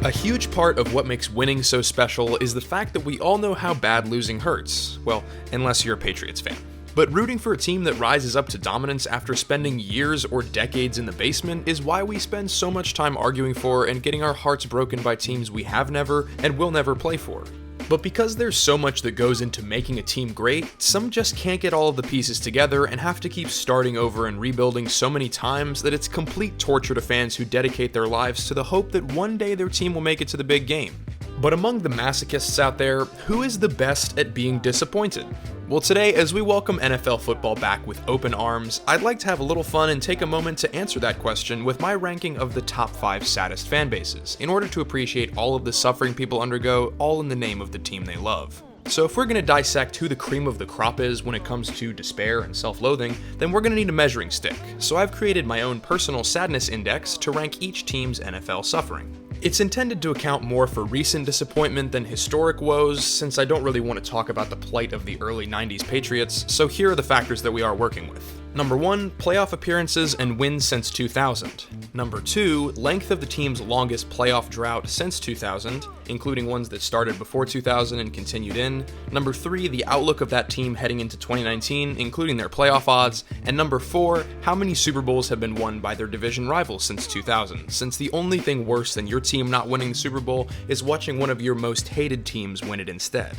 A huge part of what makes winning so special is the fact that we all know how bad losing hurts. Well, unless you're a Patriots fan. But rooting for a team that rises up to dominance after spending years or decades in the basement is why we spend so much time arguing for and getting our hearts broken by teams we have never and will never play for. But because there's so much that goes into making a team great, some just can't get all of the pieces together and have to keep starting over and rebuilding so many times that it's complete torture to fans who dedicate their lives to the hope that one day their team will make it to the big game. But among the masochists out there, who is the best at being disappointed? Well, today, as we welcome NFL football back with open arms, I'd like to have a little fun and take a moment to answer that question with my ranking of the top 5 saddest fan bases, in order to appreciate all of the suffering people undergo, all in the name of the team they love. So if we're going to dissect who the cream of the crop is when it comes to despair and self-loathing, then we're going to need a measuring stick. So I've created my own personal sadness index to rank each team's NFL suffering. It's intended to account more for recent disappointment than historic woes, since I don't really want to talk about the plight of the early 90s Patriots, so here are the factors that we are working with. Number 1, playoff appearances and wins since 2000. Number 2, length of the team's longest playoff drought since 2000, including ones that started before 2000 and continued in. Number 3, the outlook of that team heading into 2019, including their playoff odds. And number 4, how many Super Bowls have been won by their division rivals since 2000, since the only thing worse than your team not winning the Super Bowl is watching one of your most hated teams win it instead.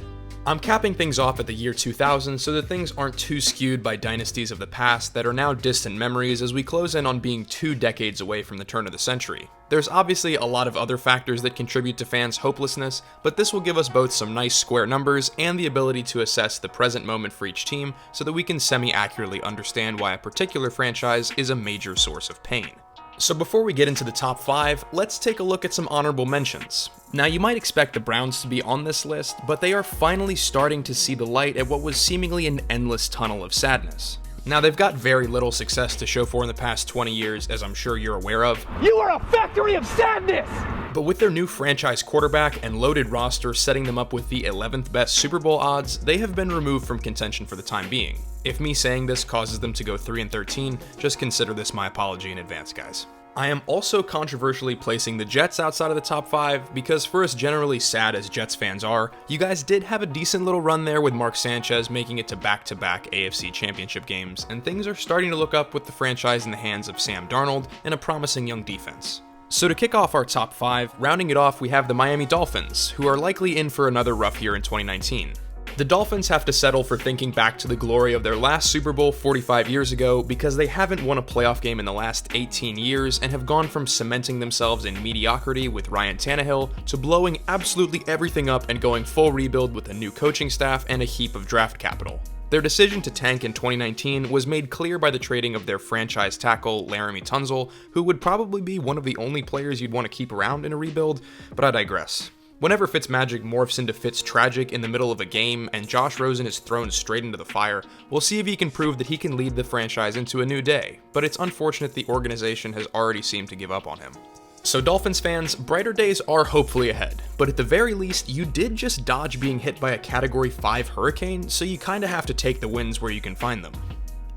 I'm capping things off at the year 2000 so that things aren't too skewed by dynasties of the past that are now distant memories as we close in on being 2 decades away from the turn of the century. There's obviously a lot of other factors that contribute to fans' hopelessness, but this will give us both some nice square numbers and the ability to assess the present moment for each team so that we can semi-accurately understand why a particular franchise is a major source of pain. So before we get into the top 5, let's take a look at some honorable mentions. Now you might expect the Browns to be on this list, but they are finally starting to see the light at what was seemingly an endless tunnel of sadness. Now they've got very little success to show for in the past 20 years, as I'm sure you're aware of. You are a factory of sadness! But with their new franchise quarterback and loaded roster setting them up with the 11th best Super Bowl odds, they have been removed from contention for the time being. If me saying this causes them to go 3-13, just consider this my apology in advance, guys. I am also controversially placing the Jets outside of the top 5 because for as generally sad as Jets fans are, you guys did have a decent little run there with Mark Sanchez making it to back-to-back AFC Championship games, and things are starting to look up with the franchise in the hands of Sam Darnold and a promising young defense. So to kick off our top 5, rounding it off we have the Miami Dolphins, who are likely in for another rough year in 2019. The Dolphins have to settle for thinking back to the glory of their last Super Bowl 45 years ago because they haven't won a playoff game in the last 18 years and have gone from cementing themselves in mediocrity with Ryan Tannehill to blowing absolutely everything up and going full rebuild with a new coaching staff and a heap of draft capital. Their decision to tank in 2019 was made clear by the trading of their franchise tackle, Laramie Tunsil, who would probably be one of the only players you'd want to keep around in a rebuild, but I digress. Whenever Fitzmagic morphs into Fitztragic in the middle of a game and Josh Rosen is thrown straight into the fire, we'll see if he can prove that he can lead the franchise into a new day, but it's unfortunate the organization has already seemed to give up on him. So Dolphins fans, brighter days are hopefully ahead, but at the very least, you did just dodge being hit by a Category 5 hurricane, so you kinda have to take the wins where you can find them.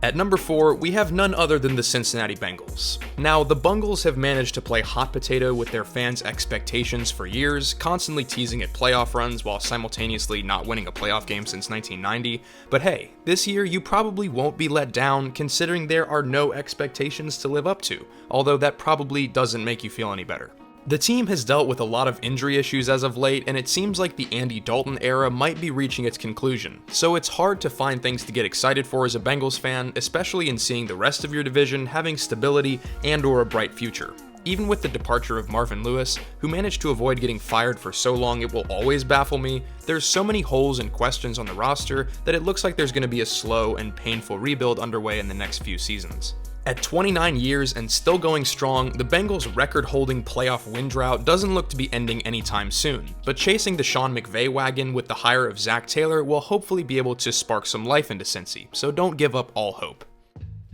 At number 4, we have none other than the Cincinnati Bengals. Now, the Bungles have managed to play hot potato with their fans' expectations for years, constantly teasing at playoff runs while simultaneously not winning a playoff game since 1990. But hey, this year you probably won't be let down considering there are no expectations to live up to, although that probably doesn't make you feel any better. The team has dealt with a lot of injury issues as of late, and it seems like the Andy Dalton era might be reaching its conclusion, so it's hard to find things to get excited for as a Bengals fan, especially in seeing the rest of your division having stability and/or a bright future. Even with the departure of Marvin Lewis, who managed to avoid getting fired for so long it will always baffle me, there's so many holes and questions on the roster that it looks like there's going to be a slow and painful rebuild underway in the next few seasons. At 29 years and still going strong, the Bengals' record-holding playoff win drought doesn't look to be ending anytime soon, but chasing the Sean McVay wagon with the hire of Zach Taylor will hopefully be able to spark some life into Cincy, so don't give up all hope.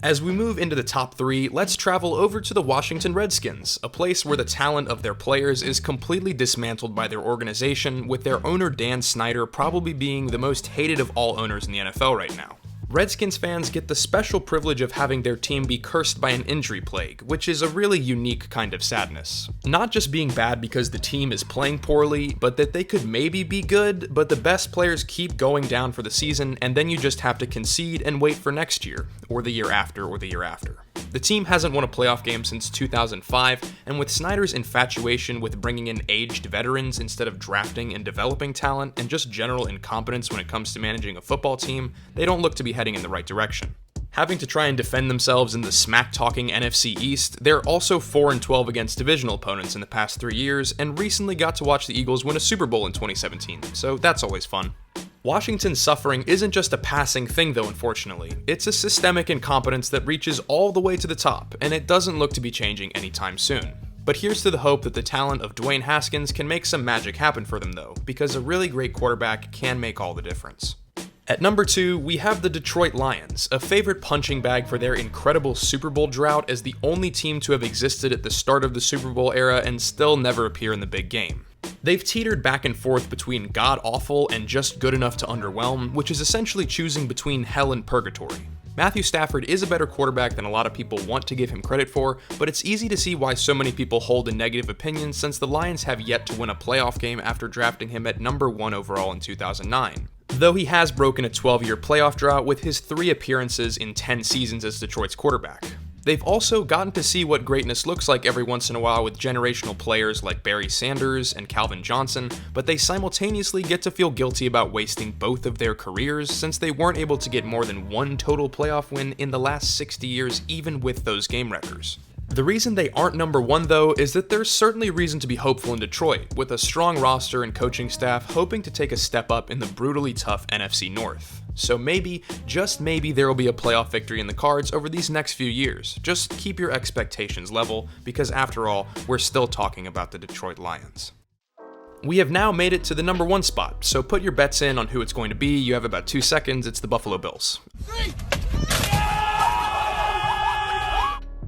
As we move into the top 3, let's travel over to the Washington Redskins, a place where the talent of their players is completely dismantled by their organization, with their owner Dan Snyder probably being the most hated of all owners in the NFL right now. Redskins fans get the special privilege of having their team be cursed by an injury plague, which is a really unique kind of sadness. Not just being bad because the team is playing poorly, but that they could maybe be good, but the best players keep going down for the season, and then you just have to concede and wait for next year, or the year after, or the year after. The team hasn't won a playoff game since 2005, and with Snyder's infatuation with bringing in aged veterans instead of drafting and developing talent, and just general incompetence when it comes to managing a football team, they don't look to be heading in the right direction. Having to try and defend themselves in the smack-talking NFC East, they're also 4-12 against divisional opponents in the past 3 years, and recently got to watch the Eagles win a Super Bowl in 2017, so that's always fun. Washington's suffering isn't just a passing thing though, unfortunately. It's a systemic incompetence that reaches all the way to the top, and it doesn't look to be changing anytime soon. But here's to the hope that the talent of Dwayne Haskins can make some magic happen for them though, because a really great quarterback can make all the difference. At number 2, we have the Detroit Lions, a favorite punching bag for their incredible Super Bowl drought as the only team to have existed at the start of the Super Bowl era and still never appear in the big game. They've teetered back and forth between god-awful and just good enough to underwhelm, which is essentially choosing between hell and purgatory. Matthew Stafford is a better quarterback than a lot of people want to give him credit for, but it's easy to see why so many people hold a negative opinion since the Lions have yet to win a playoff game after drafting him at number 1 overall in 2009. Though he has broken a 12-year playoff drought with his 3 appearances in 10 seasons as Detroit's quarterback. They've also gotten to see what greatness looks like every once in a while with generational players like Barry Sanders and Calvin Johnson, but they simultaneously get to feel guilty about wasting both of their careers since they weren't able to get more than 1 total playoff win in the last 60 years even with those game records. The reason they aren't number 1 though is that there's certainly reason to be hopeful in Detroit, with a strong roster and coaching staff hoping to take a step up in the brutally tough NFC North. So maybe, just maybe, there will be a playoff victory in the cards over these next few years. Just keep your expectations level, because after all, we're still talking about the Detroit Lions. We have now made it to the number 1 spot, so put your bets in on who it's going to be. You have about 2 seconds, it's the Buffalo Bills.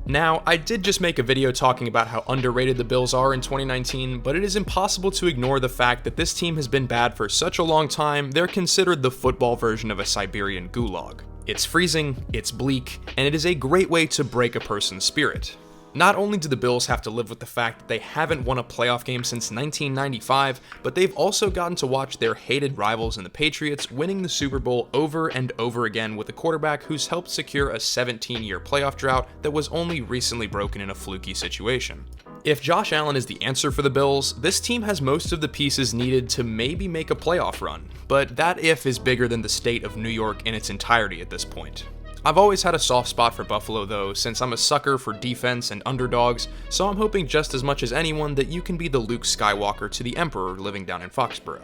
Now, I did just make a video talking about how underrated the Bills are in 2019, but it is impossible to ignore the fact that this team has been bad for such a long time, they're considered the football version of a Siberian gulag. It's freezing, it's bleak, and it is a great way to break a person's spirit. Not only do the Bills have to live with the fact that they haven't won a playoff game since 1995, but they've also gotten to watch their hated rivals in the Patriots winning the Super Bowl over and over again with a quarterback who's helped secure a 17-year playoff drought that was only recently broken in a fluky situation. If Josh Allen is the answer for the Bills, this team has most of the pieces needed to maybe make a playoff run, but that if is bigger than the state of New York in its entirety at this point. I've always had a soft spot for Buffalo though, since I'm a sucker for defense and underdogs, so I'm hoping just as much as anyone that you can be the Luke Skywalker to the Emperor living down in Foxborough.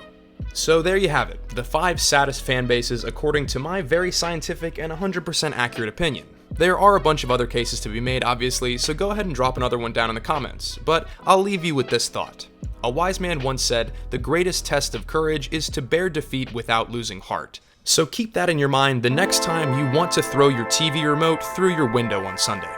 So there you have it, the 5 saddest fan bases according to my very scientific and 100% accurate opinion. There are a bunch of other cases to be made obviously, so go ahead and drop another one down in the comments, but I'll leave you with this thought. A wise man once said, "The greatest test of courage is to bear defeat without losing heart." So keep that in your mind the next time you want to throw your TV remote through your window on Sunday.